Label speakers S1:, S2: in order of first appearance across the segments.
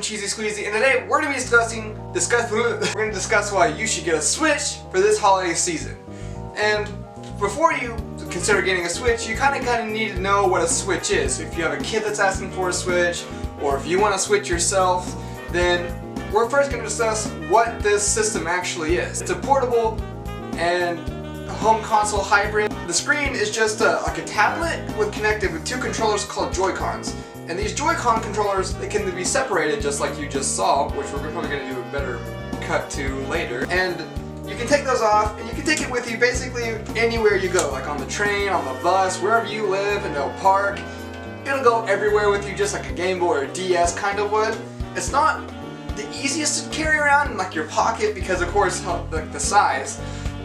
S1: Cheesy Squeezy, and today we're going to be discuss why you should get a Switch for this holiday season. And before you consider getting a Switch, you kind of need to know what a Switch is. If you have a kid that's asking for a Switch, or if you want to Switch yourself, then we're first going to discuss what this system actually is. It's a portable and home console hybrid. The screen is just like a tablet connected with two controllers called Joy-Cons. And these Joy-Con controllers, they can be separated just like you just saw, which we're probably going to do a better cut to later. And you can take those off, and you can take it with you basically anywhere you go, like on the train, on the bus, wherever you live, in a park. It'll go everywhere with you just like a Game Boy or a DS kind of would. It's not the easiest to carry around in like your pocket because of course like the size,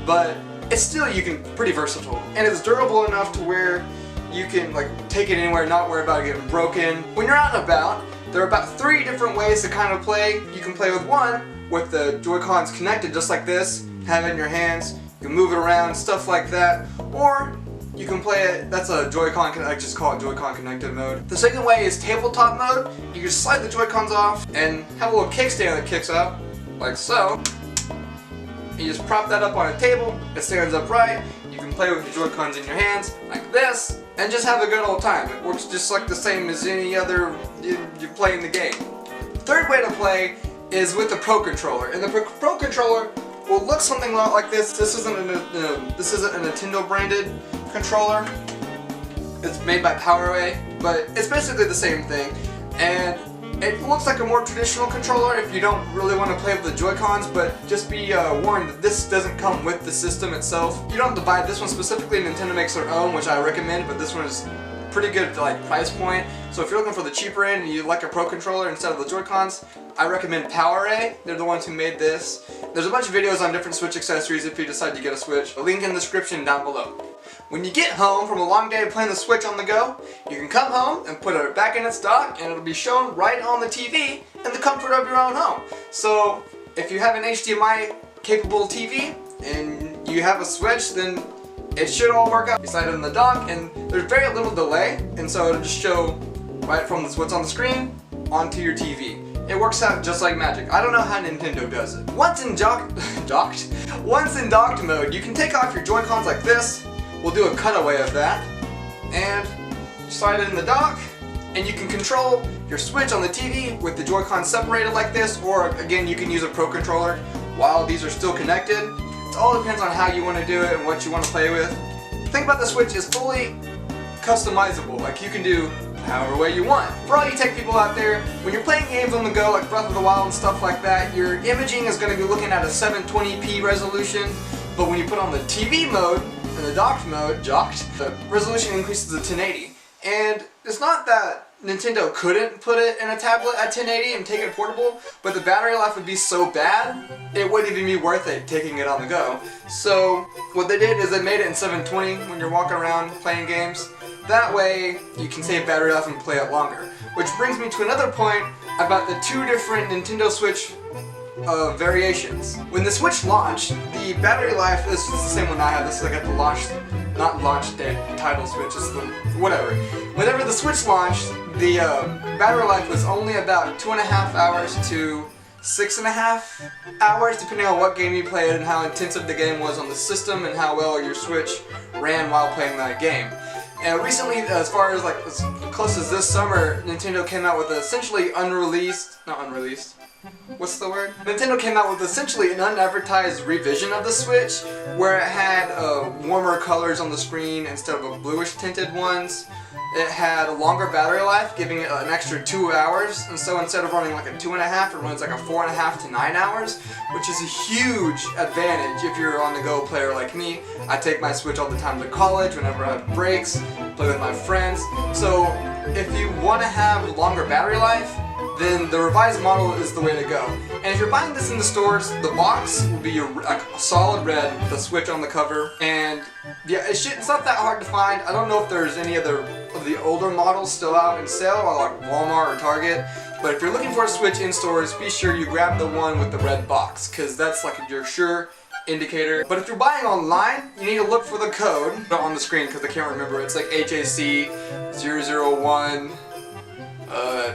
S1: but it's still pretty versatile. And it's durable enough to where you can like take it anywhere, not worry about it getting broken. When you're out and about, there are about 3 different ways to kind of play. You can play with one with the Joy-Cons connected just like this, have it in your hands, you can move it around, stuff like that, or you can play it, that's a Joy-Con, I just call it Joy-Con connected mode. The second way is tabletop mode. You just slide the Joy-Cons off and have a little kickstand that kicks up, like so. You just prop that up on a table, it stands upright, you can play with the Joy-Cons in your hands, like this, and just have a good old time. It works just like the same as any other, you're playing the game. Third way to play is with the Pro Controller, and the Pro Controller will look something like this. This isn't a Nintendo branded controller. It's made by PowerA, but it's basically the same thing. And it looks like a more traditional controller if you don't really want to play with the Joy-Cons, but just be warned that this doesn't come with the system itself. You don't have to buy this one specifically. Nintendo makes their own, which I recommend, but this one is pretty good like price point. So if you're looking for the cheaper end and you like a Pro Controller instead of the Joy-Cons, I recommend PowerA. They're the ones who made this. There's a bunch of videos on different Switch accessories if you decide to get a Switch. A link in the description down below. When you get home from a long day of playing the Switch on the go, you can come home and put it back in its dock and it'll be shown right on the TV in the comfort of your own home. So if you have an HDMI capable TV and you have a Switch, then it should all work out. You slide it in the dock and there's very little delay, and so it'll just show right from what's on the screen onto your TV. It works out just like magic. I don't know how Nintendo does it. Once in docked mode, you can take off your Joy-Cons like this. We'll do a cutaway of that. And slide it in the dock, and you can control your Switch on the TV with the Joy-Cons separated like this, or again, you can use a Pro Controller while these are still connected. It all depends on how you want to do it and what you want to play with. The thing about the Switch is fully customizable. Like you can do however way you want. For all you tech people out there, when you're playing games on the go like Breath of the Wild and stuff like that, your imaging is going to be looking at a 720p resolution, but when you put on the TV mode and the docked mode, the resolution increases to 1080. And it's not that Nintendo couldn't put it in a tablet at 1080 and take it portable, but the battery life would be so bad, it wouldn't even be worth it taking it on the go. So what they did is they made it in 720 when you're walking around playing games. That way you can save battery life and play it longer. Which brings me to another point about the 2 different Nintendo Switch variations. When the Switch launched, the battery life, this is the same one I have, this is like at the launch, not launch date, title Switch, it's the, whatever. Whenever the Switch launched, the battery life was only about 2.5 hours to 6.5 hours, depending on what game you played and how intensive the game was on the system and how well your Switch ran while playing that game. And recently, as far as like as close as this summer, Nintendo came out with essentially Nintendo came out with essentially an unadvertised revision of the Switch, where it had warmer colors on the screen instead of a bluish tinted ones. It had a longer battery life, giving it an extra 2 hours, and so instead of running like a 2.5, it runs like a 4.5 to 9 hours, which is a huge advantage if you're on the go player like me. I take my Switch all the time to college, whenever I have breaks, play with my friends. So if you want to have longer battery life, then the revised model is the way to go. And if you're buying this in the stores, the box will be a solid red with a Switch on the cover. And yeah, it's not that hard to find. I don't know if there's any other of the older models still out in sale, like Walmart or Target. But if you're looking for a Switch in stores, be sure you grab the one with the red box, because that's like your sure indicator. But if you're buying online, you need to look for the code on the screen, because I can't remember. It's like HAC 001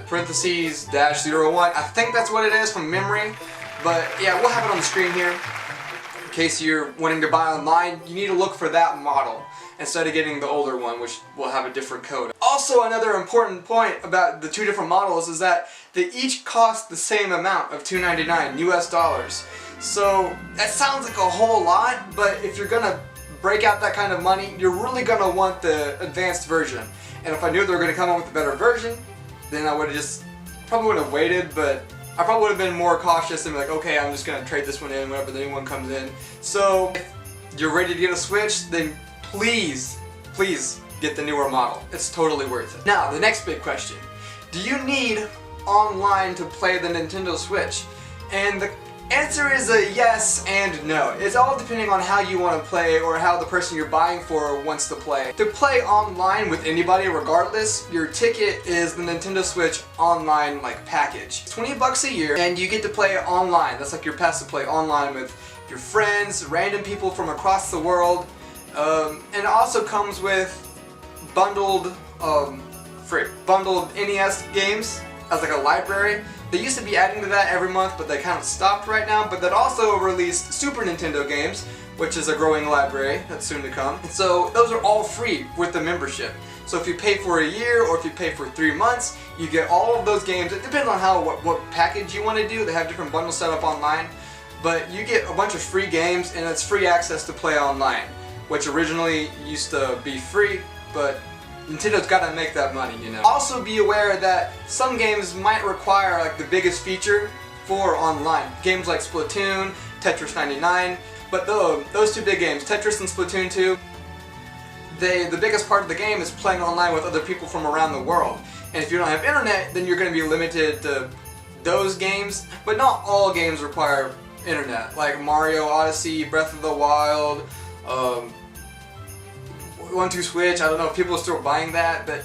S1: parentheses -01. I think that's what it is from memory. But yeah, we'll have it on the screen here. In case you're wanting to buy online, you need to look for that model instead of getting the older one, which will have a different code. Also, another important point about the two different models is that they each cost the same amount of $299 US. So that sounds like a whole lot, but if you're gonna break out that kind of money, you're really gonna want the advanced version. And if I knew they were gonna come up with a better version, then I would have just probably would have waited, but I probably would have been more cautious and be like, okay, I'm just gonna trade this one in whenever the new one comes in. So if you're ready to get a Switch, then please get the newer model. It's totally worth it. Now, the next big question. Do you need online to play the Nintendo Switch? And the answer is a yes and no. It's all depending on how you want to play or how the person you're buying for wants to play. To play online with anybody regardless, your ticket is the Nintendo Switch online package. It's 20 bucks a year and you get to play online. That's like your pass to play online with your friends, random people from across the world. And it also comes with bundled NES games as like a library. They used to be adding to that every month, but they kind of stopped right now. But that also released Super Nintendo games, which is a growing library that's soon to come. And so those are all free with the membership. So if you pay for a year or if you pay for 3 months, you get all of those games. It depends on what package you want to do. They have different bundles set up online. But you get a bunch of free games and it's free access to play online, which originally used to be free, but Nintendo's got to make that money, you know. Also be aware that some games might require like the biggest feature for online. Games like Splatoon, Tetris 99, but those two big games, Tetris and Splatoon 2, the biggest part of the game is playing online with other people from around the world. And if you don't have internet, then you're going to be limited to those games, but not all games require internet, like Mario Odyssey, Breath of the Wild, 1-2 Switch. I don't know if people are still buying that, but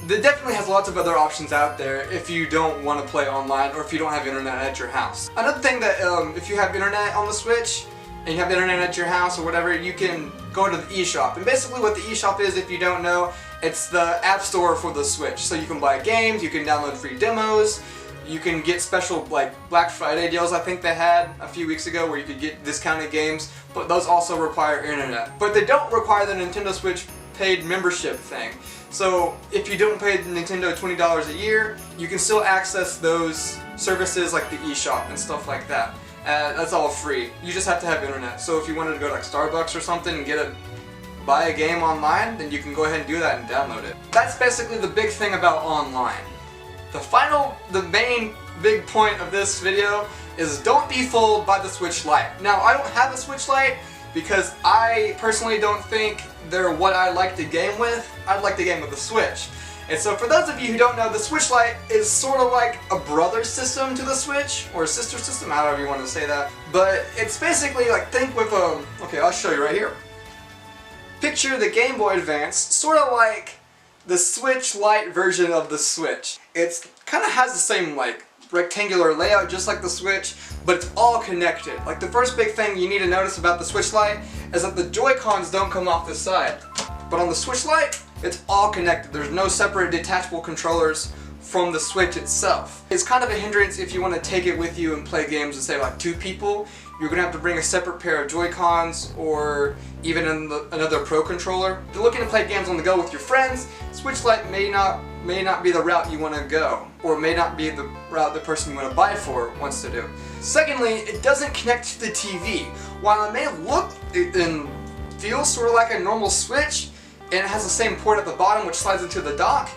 S1: it definitely has lots of other options out there if you don't want to play online or if you don't have internet at your house. Another thing that if you have internet on the Switch and you have internet at your house or whatever, you can go to the eShop. And basically what the eShop is, if you don't know, it's the app store for the Switch. So you can buy games, you can download free demos, you can get special like Black Friday deals I think they had a few weeks ago where you could get discounted games, but those also require internet. But they don't require the Nintendo Switch paid membership thing. So if you don't pay Nintendo $20 a year, you can still access those services like the eShop and stuff like that. That's all free. You just have to have internet. So if you wanted to go to like Starbucks or something and buy a game online, then you can go ahead and do that and download it. That's basically the big thing about online. The main big point of this video is don't be fooled by the Switch Lite. Now, I don't have a Switch Lite because I personally don't think they're what I like to game with. I'd like to game with the Switch. And so for those of you who don't know, the Switch Lite is sort of like a brother system to the Switch, or a sister system, however you want to say that. But it's basically like, think with okay, I'll show you right here. Picture the Game Boy Advance, sort of like the Switch Lite version of the Switch. It kind of has the same like rectangular layout just like the Switch, but it's all connected. Like the first big thing you need to notice about the Switch Lite is that the Joy-Cons don't come off the side. But on the Switch Lite, it's all connected. There's no separate detachable controllers from the Switch itself. It's kind of a hindrance if you want to take it with you and play games with say like 2 people. You're going to have to bring a separate pair of Joy-Cons or even another Pro controller. If you're looking to play games on the go with your friends, Switch Lite may not be the route you want to go, or may not be the route the person you want to buy for wants to do. Secondly, it doesn't connect to the TV. While it may look and feel sort of like a normal Switch, and it has the same port at the bottom which slides into the dock,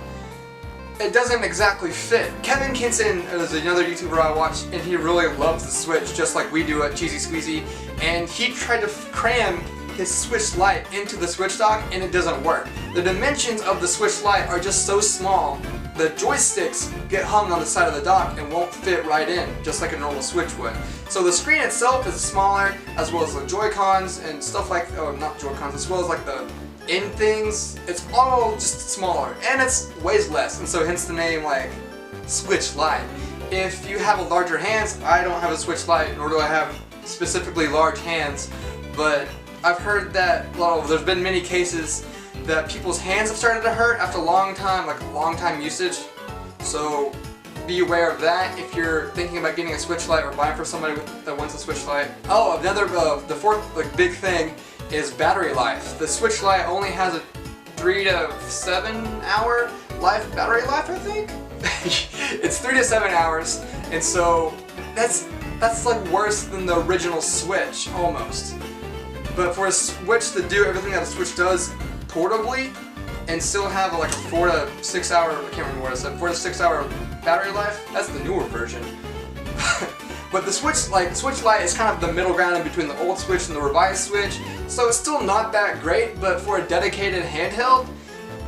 S1: it doesn't exactly fit. Kenson is another YouTuber I watch, and he really loves the Switch, just like we do at Cheesy Squeezy, and he tried to cram his Switch Lite into the Switch dock, and it doesn't work. The dimensions of the Switch Lite are just so small, the joysticks get hung on the side of the dock and won't fit right in, just like a normal Switch would. So the screen itself is smaller, as well as the Joy-Cons and stuff like, not Joy-Cons, as well as like the end things. It's all just smaller, and it weighs less, and so hence the name like Switch Lite. If you have larger hands, I don't have a Switch Lite, nor do I have specifically large hands, but I've heard that, well, there's been many cases that people's hands have started to hurt after a long time usage. So be aware of that if you're thinking about getting a Switch Lite or buying for somebody that wants a Switch Lite. Oh, another, the fourth big thing is battery life. The Switch Lite only has a 3 to 7 hour battery life, I think. It's 3 to 7 hours, and so that's like worse than the original Switch, almost. But for a Switch to do everything that a Switch does portably, and still have like a 4 to 6 hour, I can't remember what I said, 4 to 6 hour battery life, that's the newer version. But the Switch Lite is kind of the middle ground in between the old Switch and the revised Switch, so it's still not that great, but for a dedicated handheld,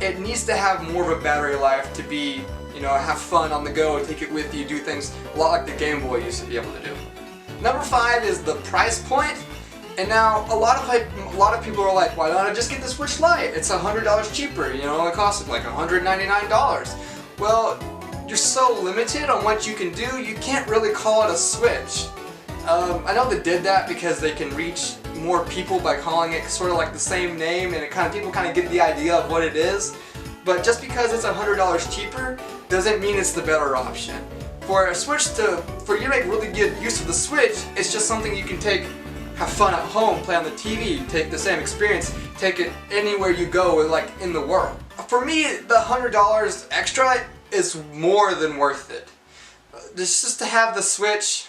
S1: it needs to have more of a battery life to be, you know, have fun on the go, take it with you, do things a lot like the Game Boy used to be able to do. Number 5 is the price point. And now a lot of people are like, why don't I just get the Switch Lite? It's $100 cheaper, you know, it costs like $199. Well, you're so limited on what you can do, you can't really call it a Switch. I know they did that because they can reach more people by calling it sort of like the same name, and people kind of get the idea of what it is. But just because it's $100 cheaper doesn't mean it's the better option. For a Switch for you to make really good use of the Switch, it's just something you can take, have fun at home, play on the TV, take the same experience, take it anywhere you go, like in the world. For me, the $100 extra is more than worth it. Just to have the Switch,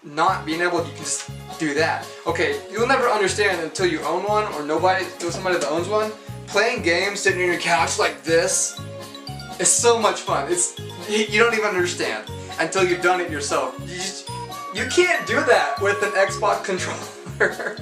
S1: not being able, you can just do that. Okay, you'll never understand until you own one, or somebody that owns one. Playing games sitting on your couch like this is so much fun. You don't even understand until you've done it yourself. You can't do that with an Xbox controller.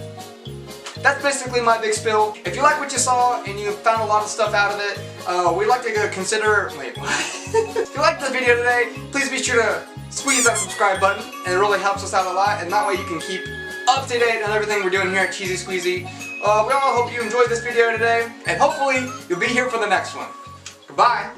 S1: That's basically my big spill. If you like what you saw and you found a lot of stuff out of it, we'd like to consider, wait, what? If you liked the video today, please be sure to squeeze that subscribe button, and it really helps us out a lot, and that way you can keep up to date on everything we're doing here at Cheesy Squeezy. We all hope you enjoyed this video today, and hopefully you'll be here for the next one. Goodbye!